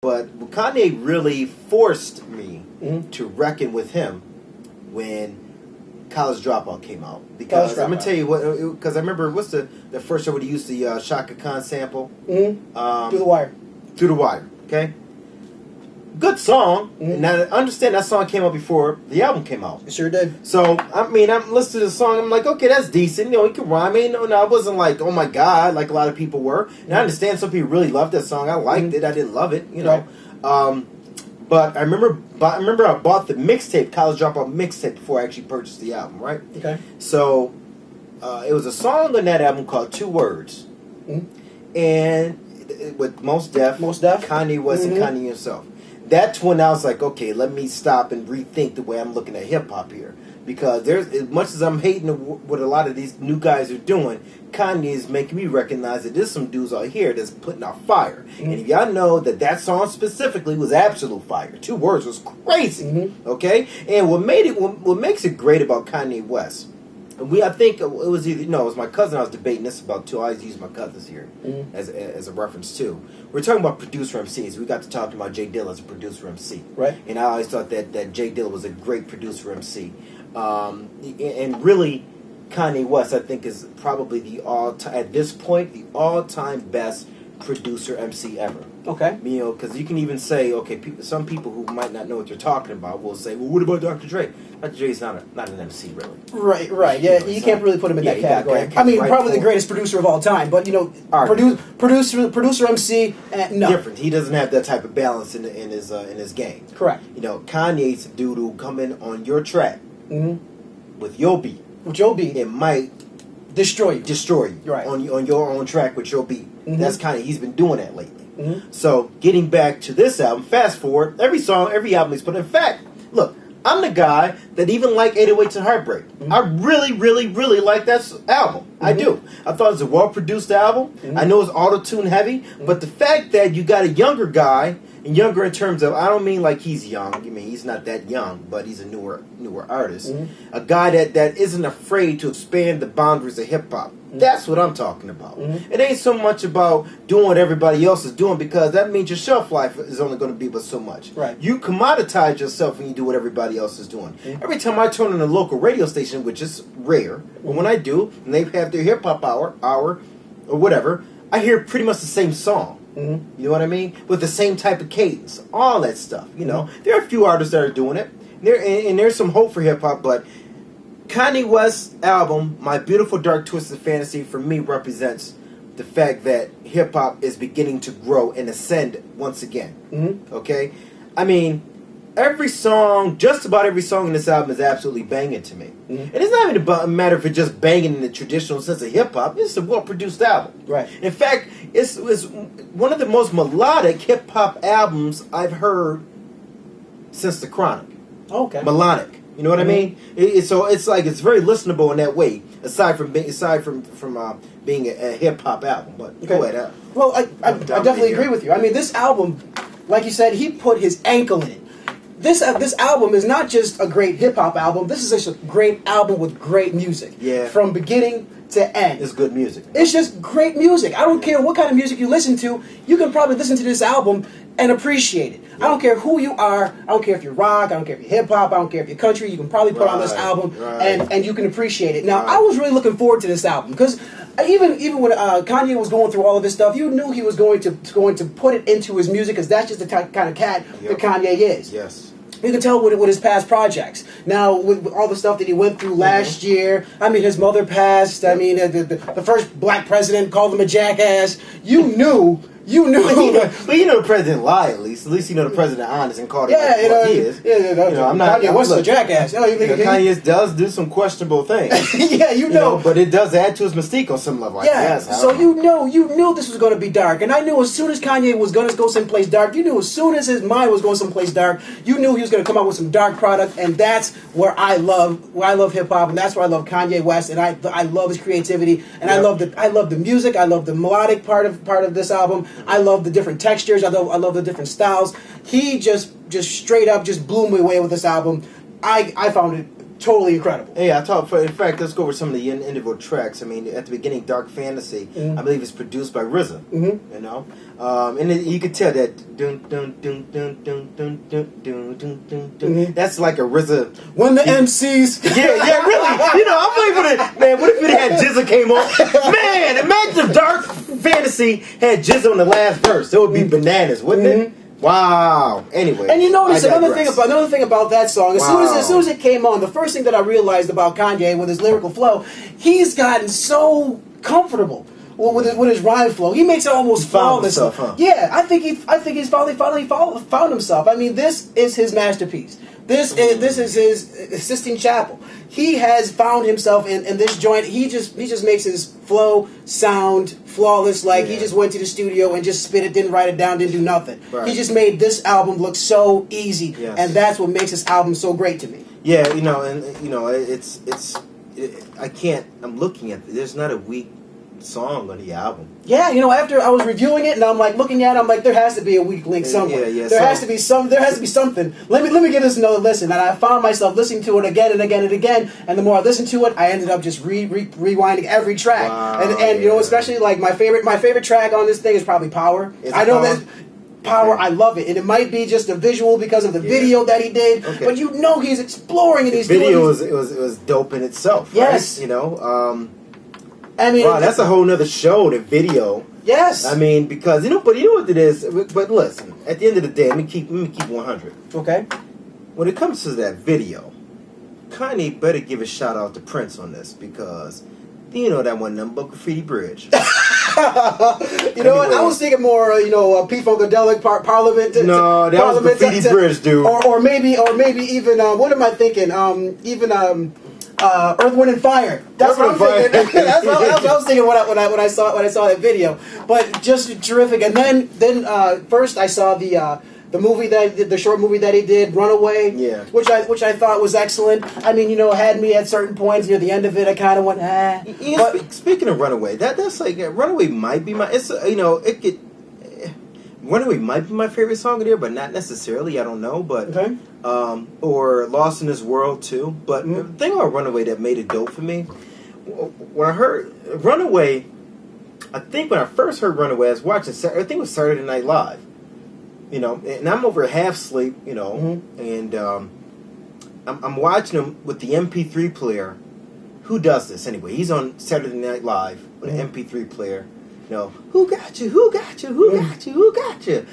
But Kanye really forced me to reckon with him when College Dropout came out. Because I'm gonna tell you what, because I remember what's the first show where he used the Shaka Khan sample? Through the Wire. Through the Wire. Okay. Good song. And I understand that song came out before the album came out. It sure did. So I'm listening to the song. I'm like, okay, that's decent. You know, he can rhyme. I wasn't like, oh my god, like a lot of people were. And I understand some people really loved that song. I liked it. I didn't love it. You know. Right. But I remember I bought the mixtape, College Dropout mixtape, before I actually purchased the album. Right. Okay. So it was a song on that album called 2 Words, and with Mos Def, Kanye West, and Kanye himself. That's when I was like, okay, let me stop and rethink the way I'm looking at hip hop here. Because there's, as much as I'm hating what a lot of these new guys are doing, Kanye is making me recognize that there's some dudes out here that's putting out fire. And if y'all know that song specifically was absolute fire. 2 Words was crazy. Okay? And what makes it great about Kanye West, I think it was it was my cousin I was debating this about too. I always use my cousins here as a reference too. We're talking about producer MCs. We got to talk about Jay Dilla as a producer MC. Right. And I always thought that Jay Dilla was a great producer MC. And really, Kanye West, I think, is probably at this point, the all-time best producer MC ever. Okay. You know, because you can even say, okay, some people who might not know what you're talking about will say, well, what about Dr. Dre? Dr. Dre's not an MC, really. Right. Yeah, you can't really put him in that category. I mean, probably the greatest producer of all time, but, you know, producer MC, no. Different. He doesn't have that type of balance in his game. Correct. You know, Kanye's a dude who come in on your track with your beat. It might destroy you. Right. On your own track with your beat. That's Kanye. He's been doing that lately. So, getting back to this album, fast forward, every album he's put. In fact, look, I'm the guy that even like 808s and Heartbreak. I really, really, really like that album. I do. I thought it was a well-produced album. I know it's auto-tune heavy, but the fact that you got a younger guy, and younger in terms of, I don't mean like he's young. I mean, he's not that young, but he's a newer artist. A guy that isn't afraid to expand the boundaries of hip-hop. That's what I'm talking about. It ain't so much about doing what everybody else is doing, because that means your shelf life is only going to be but so much. Right. You commoditize yourself when you do what everybody else is doing. Every time I turn on a local radio station, which is rare, but when I do, and they have their hip-hop hour, or whatever, I hear pretty much the same song. You know what I mean? With the same type of cadence. All that stuff, you know. There are a few artists that are doing it. And there's some hope for hip-hop, but Kanye West's album, My Beautiful Dark Twisted Fantasy, for me represents the fact that hip-hop is beginning to grow and ascend once again. Okay? I mean, just about every song in this album is absolutely banging to me. And it's not even a matter of it just banging in the traditional sense of hip-hop. It's a well-produced album. Right. In fact, it's one of the most melodic hip-hop albums I've heard since The Chronic. Okay. Melodic. You know what I mean? So it's like it's very listenable in that way. Aside from being a hip hop album, but go ahead. Well, I definitely agree with you. I mean, this album, like you said, he put his ankle in it. This album is not just a great hip hop album. This is just a great album with great music. Yeah. From beginning to end. It's good music. It's just great music. I don't care what kind of music you listen to. You can probably listen to this album and appreciate it. I don't care who you are. I don't care if you're rock. I don't care if you're hip hop. I don't care if you're country. You can probably put on this album and you can appreciate it. Now, I was really looking forward to this album because even when Kanye was going through all of this stuff, you knew he was going to put it into his music, because that's just the kind of cat that Kanye is. Yes. You can tell with his past projects. Now, with all the stuff that he went through last year, I mean, his mother passed. I mean, the first black president called him a jackass. You knew. But you know the president lied, at least. At least you know the president honest and called him what he is. I'm not. Kanye West is a jackass. Kanye does do some questionable things. You know. But it does add to his mystique on some level. So you knew this was going to be dark, and I knew as soon as Kanye was going to go someplace dark, you knew as soon as his mind was going someplace dark, you knew he was going to come out with some dark product, and that's where I love hip hop, and that's where I love Kanye West, and I love his creativity, and I love the music, I love the melodic part of this album. I love the different textures. I love the different styles. He just straight up just blew me away with this album. I found it totally incredible. Yeah, in fact, let's go over some of the individual tracks. I mean, at the beginning, Dark Fantasy, I believe it's produced by RZA. You know, and you could tell that dun dun dun dun dun dun dun dun dun dun dun. That's like a RZA. When the MCs, yeah, really. You know, I'm waiting for the man. What if it had Jizza came on? Man, imagine if Dark Fantasy had Jizza on the last verse. It would be bananas, wouldn't it? Wow. Anyway, and you notice another thing about that song. As soon as it came on, the first thing that I realized about Kanye with his lyrical flow, he's gotten so comfortable with his rhyme flow. He makes it almost flawless. Yeah, I think he's finally found himself. I mean, this is his masterpiece. This is his Sistine Chapel. He has found himself in this joint. He just makes his flow sound flawless. Like he just went to the studio and just spit it, didn't write it down, didn't do nothing. Right. He just made this album look so easy, and that's what makes this album so great to me. Yeah, you know, and you know, I can't. I'm looking at. There's not a weak song on the album. Yeah, you know, after I was reviewing it and I'm like looking at it, I'm like, there has to be a weak link somewhere. There has to be something. Let me give this another listen. And I found myself listening to it again and again and again. And the more I listened to it, I ended up just rewinding every track. Wow, and you know, especially like my favorite track on this thing is probably Power. I know that Power, I love it, and it might be just a visual because of the video that he did, but you know he's exploring and he's doing. Video was dope in itself. Yes, right? You know. I mean, wow, that's a whole nother show, the video. Yes. I mean, because, you know what it is? But listen, at the end of the day, let me keep 100. Okay. When it comes to that video, Kanye better give a shout out to Prince on this, because you know that one number Graffiti Bridge. You know what? I was thinking more, P Funkadelic Parliament. No, that was Graffiti Bridge, dude. Or maybe even what am I thinking? Earth, Wind, and Fire. That's what I'm thinking. That's what I was thinking when I saw that video. But just terrific. And then first I saw the short movie that he did, Runaway. Yeah. Which I thought was excellent. I mean, had me at certain points near the end of it. I kind of went, ah. But speaking of Runaway, that's like Runaway might be my. Runaway might be my favorite song of the year, but not necessarily. I don't know, but or Lost in This World too. But the thing about Runaway that made it dope for me, when I heard Runaway, I think when I first heard Runaway, I was watching. I think it was Saturday Night Live. And I'm over half asleep. And I'm watching him with the MP3 player. Who does this anyway? He's on Saturday Night Live with an MP3 player. Who got you? Who got you? Who got you? Who got you?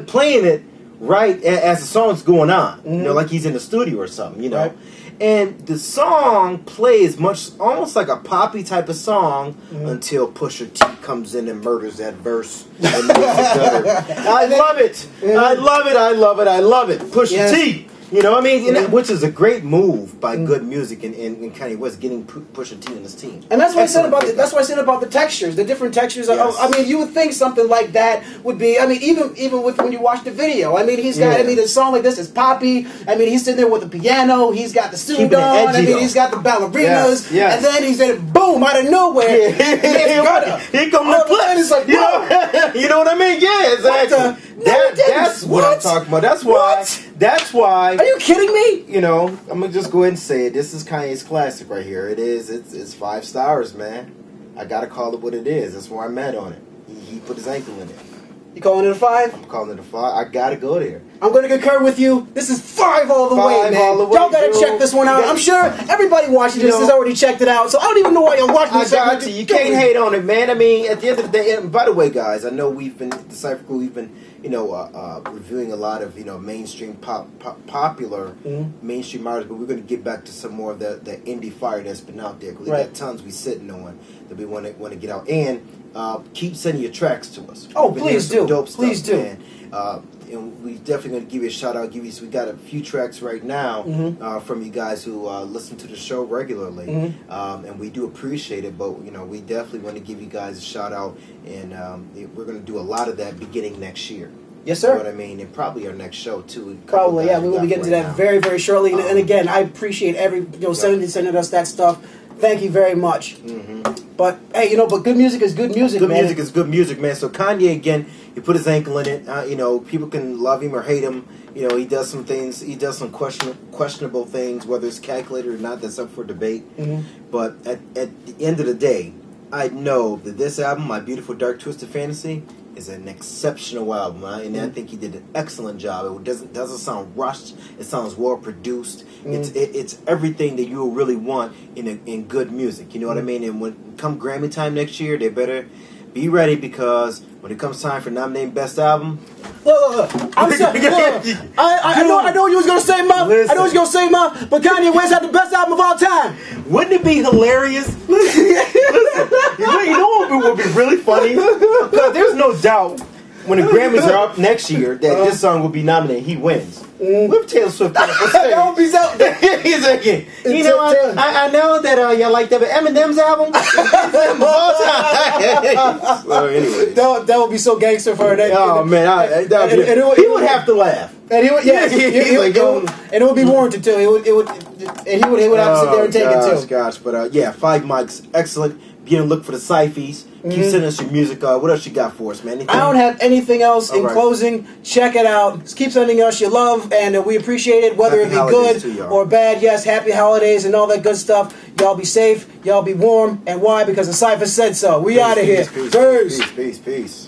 Playing it right as the song's going on. Like he's in the studio or something. Right. And the song plays almost like a poppy type of song until Pusha T comes in and murders that verse and makes it better. I love it. I love it. I love it. I love it. Pusha T. Which is a great move by Good Music and Kanye West getting Pusha T in his team. And that's what I said about the textures, the different textures. Yes. I mean, you would think something like that would be. I mean, even with when you watch the video. I mean, he's got. I mean, a song like this is poppy. I mean, he's sitting there with the piano. He's got the suit on. I mean, he's got the ballerinas. Yes. And then he's in boom out of nowhere. Here comes the clip. It's like, you know what I mean? Yeah, exactly. That's what I'm talking about. That's why. Are you kidding me? I'm gonna just go ahead and say it. This is Kanye's classic right here. It is. It's 5 stars, man. I gotta call it what it is. That's where I'm at on it. He put his ankle in it. You calling it a 5? I'm calling it a 5. I gotta go there. I'm gonna concur with you. This is 5 all the way, man. Y'all gotta check this one out. I'm sure everybody watching this has already checked it out. So I don't even know why you're watching this. I got you. You can't hate on it, man. I mean, at the end of the day. And by the way, guys, I know we've been the Cipher Crew. We've been reviewing a lot of mainstream popular mainstream artists, but we're going to get back to some more of the indie fire that's been out there, because we got tons we sitting on that we want to get out. And keep sending your tracks to us. Oh, please do. Dope stuff, please do. Man. And we definitely going to give you a shout out. We got a few tracks right now from you guys who listen to the show regularly, and we do appreciate it. But we definitely want to give you guys a shout out, and we're going to do a lot of that beginning next year. Yes, sir. You know what I mean? And probably our next show too. Probably, yeah. We will be getting to that very, very shortly. And again, I appreciate sending us that stuff. Thank you very much. But hey, but good music is good music, good man. music is good music, man. So Kanye, again, he put his ankle in it. People can love him or hate him. He does some things. He does some questionable things, whether it's calculated or not. That's up for debate. But at the end of the day, I know that this album, My Beautiful Dark Twisted Fantasy, is an exceptional album, and I think he did an excellent job. It doesn't sound rushed. It sounds well produced. It's everything that you really want in good music. You know what I mean? And when come Grammy time next year, they better be ready, because when it comes time for nominating Best Album, look, I'm sorry. I know you was gonna say Muff. I know you was gonna say Muff, but Kanye West had the best album of all time. Wouldn't it be hilarious? Listen, you know what would be really funny? Because there's no doubt when the Grammys are up next year that this song will be nominated. He wins. With Taylor Swift on stage. That would be so. He's like, you know what? I know that y'all like that, but Eminem's album of all time. So anyway, that would be so gangster for her. Oh man, he would have to laugh. And he would, and it would be warranted too. And he would have to sit there and take it too. Gosh, but 5 mics, excellent. Be on the look for the Cyphies. Keep sending us your music. What else you got for us, man? Anything? I don't have anything else. In closing, check it out. Just keep sending us your love, and we appreciate it, whether it be good or bad. Yes, happy holidays and all that good stuff. Y'all be safe. Y'all be warm. And why? Because the Cipher said so. We out of here. Peace.